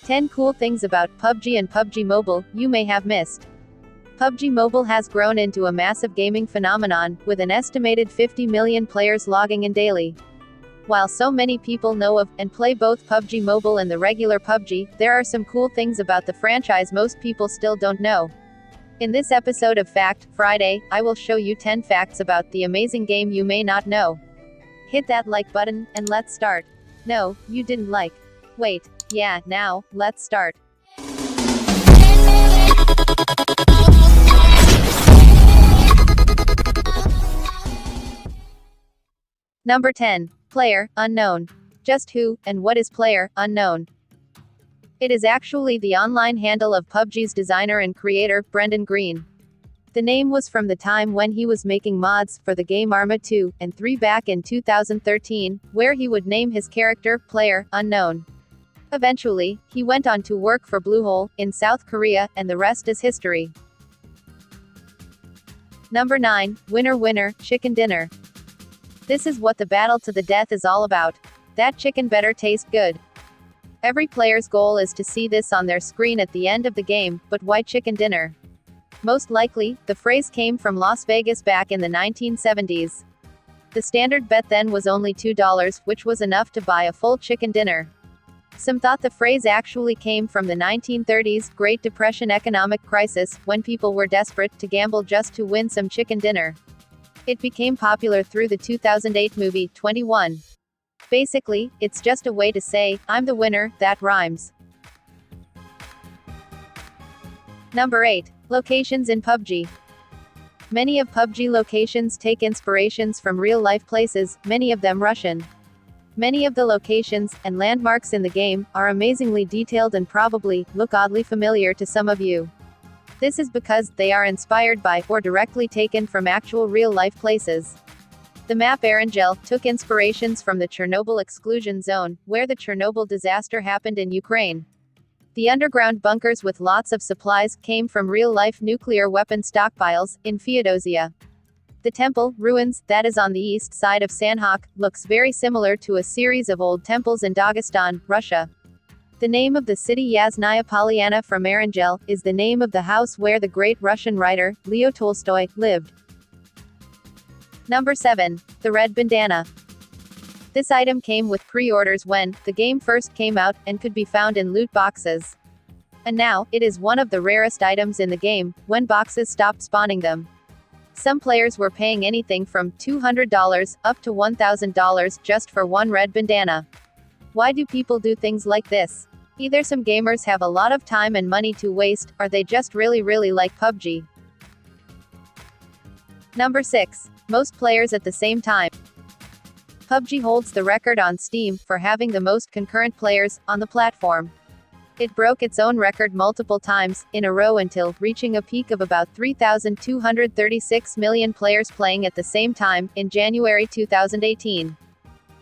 10 cool things about PUBG and PUBG Mobile you may have missed. PUBG Mobile has grown into a massive gaming phenomenon, with an estimated 50 million players logging in daily. While so many people know of and play both PUBG Mobile and the regular PUBG, there are some cool things about the franchise most people still don't know. In this episode of Fact Friday, I will show you 10 facts about the amazing game you may not know. Hit that like button, and let's start. No, you didn't like. Wait, yeah, now, let's start. Number 10. Player Unknown. Just who and what is Player Unknown? It is actually the online handle of PUBG's designer and creator, Brendan Green. The name was from the time when he was making mods for the game Arma 2 and 3 back in 2013, where he would name his character Player Unknown. Eventually, he went on to work for Bluehole in South Korea, and the rest is history. Number 9. Winner Winner, Chicken Dinner. This is what the battle to the death is all about. That chicken better taste good. Every player's goal is to see this on their screen at the end of the game, but why chicken dinner? Most likely, the phrase came from Las Vegas back in the 1970s. The standard bet then was only $2, which was enough to buy a full chicken dinner. Some thought the phrase actually came from the 1930s Great Depression economic crisis, when people were desperate to gamble just to win some chicken dinner. It became popular through the 2008 movie 21. Basically, it's just a way to say, I'm the winner, that rhymes. Number 8. Locations in PUBG. Many of PUBG locations take inspirations from real-life places, many of them Russian. Many of the locations and landmarks in the game are amazingly detailed and probably look oddly familiar to some of you. This is because they are inspired by or directly taken from actual real-life places. The map Erangel took inspirations from the Chernobyl exclusion zone, where the Chernobyl disaster happened in Ukraine. The underground bunkers with lots of supplies came from real-life nuclear weapon stockpiles in Feodosia. The temple ruins that is on the east side of Sanhok looks very similar to a series of old temples in Dagestan, Russia. The name of the city Yasnaya Polyana from Erangel is the name of the house where the great Russian writer, Leo Tolstoy, lived. Number 7. The Red Bandana. This item came with pre-orders when the game first came out, and could be found in loot boxes. And now, it is one of the rarest items in the game, when boxes stopped spawning them. Some players were paying anything from $200 up to $1,000 just for one red bandana. Why do people do things like this? Either some gamers have a lot of time and money to waste, or they just really like PUBG. Number 6. Most players at the same time. PUBG holds the record on Steam for having the most concurrent players on the platform. It broke its own record multiple times in a row until reaching a peak of about 3,236 million players playing at the same time in January 2018.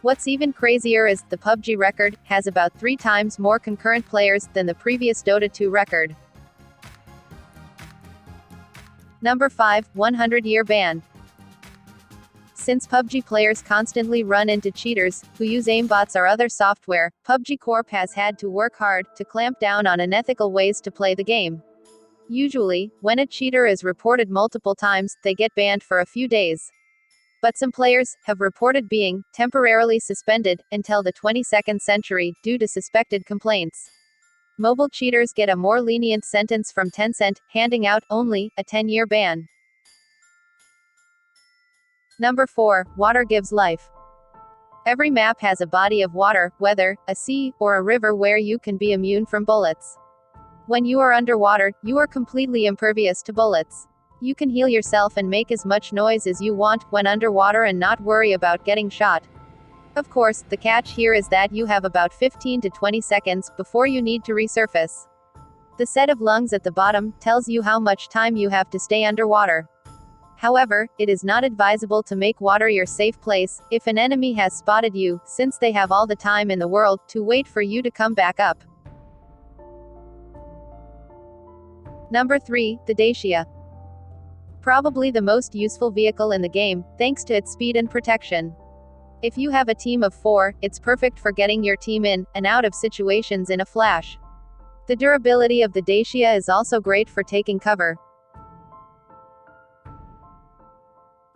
What's even crazier is the PUBG record has about 3 times more concurrent players than the previous Dota 2 record. Number 5. 100-year ban. Since PUBG players constantly run into cheaters, who use aimbots or other software, PUBG Corp has had to work hard to clamp down on unethical ways to play the game. Usually, when a cheater is reported multiple times, they get banned for a few days. But some players have reported being temporarily suspended until the 22nd century due to suspected complaints. Mobile cheaters get a more lenient sentence from Tencent, handing out only a 10-year ban. Number 4. Water gives life. Every map has a body of water, whether a sea or a river, where you can be immune from bullets. When you are underwater, you are completely impervious to bullets. You can heal yourself and make as much noise as you want when underwater and not worry about getting shot. Of course, the catch here is that you have about 15 to 20 seconds before you need to resurface. The set of lungs at the bottom tells you how much time you have to stay underwater. However, it is not advisable to make water your safe place if an enemy has spotted you, since they have all the time in the world to wait for you to come back up. Number 3. The Dasia. Probably the most useful vehicle in the game, thanks to its speed and protection. If you have a team of 4, it's perfect for getting your team in and out of situations in a flash. The durability of the Dasia is also great for taking cover.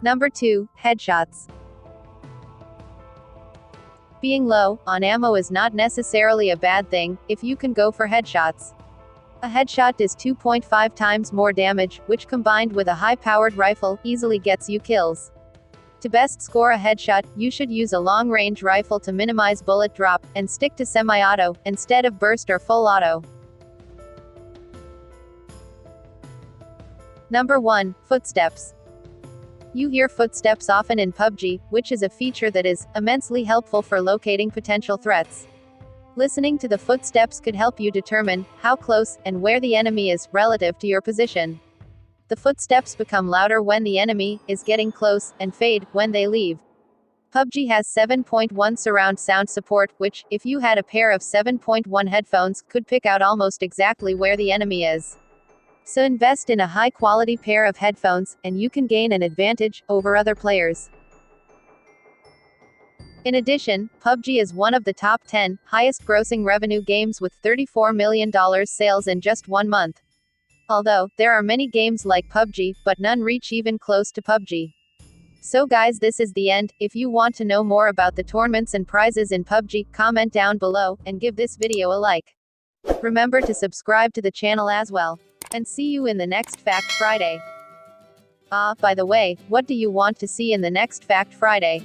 Number 2, headshots. Being low on ammo is not necessarily a bad thing, if you can go for headshots. A headshot does 2.5 times more damage, which combined with a high-powered rifle, easily gets you kills. To best score a headshot, you should use a long-range rifle to minimize bullet drop, and stick to semi-auto, instead of burst or full auto. Number 1, footsteps. You hear footsteps often in Pubg, which is a feature that is immensely helpful for locating potential threats. Listening to the footsteps could help you determine how close and where the enemy is relative to your position. The footsteps become louder when the enemy is getting close, and fade when they leave. Pubg has 7.1 surround sound support, which, if you had a pair of 7.1 headphones, could pick out almost exactly where the enemy is. So invest in a high-quality pair of headphones, and you can gain an advantage over other players. In addition, Pubg is one of the top 10 highest-grossing revenue games with $34 million sales in just 1 month. Although, there are many games like Pubg, but none reach even close to Pubg. So guys, this is the end. If you want to know more about the tournaments and prizes in Pubg, comment down below, and give this video a like. Remember to subscribe to the channel as well. And see you in the next Fact Friday. By the way, what do you want to see in the next Fact Friday?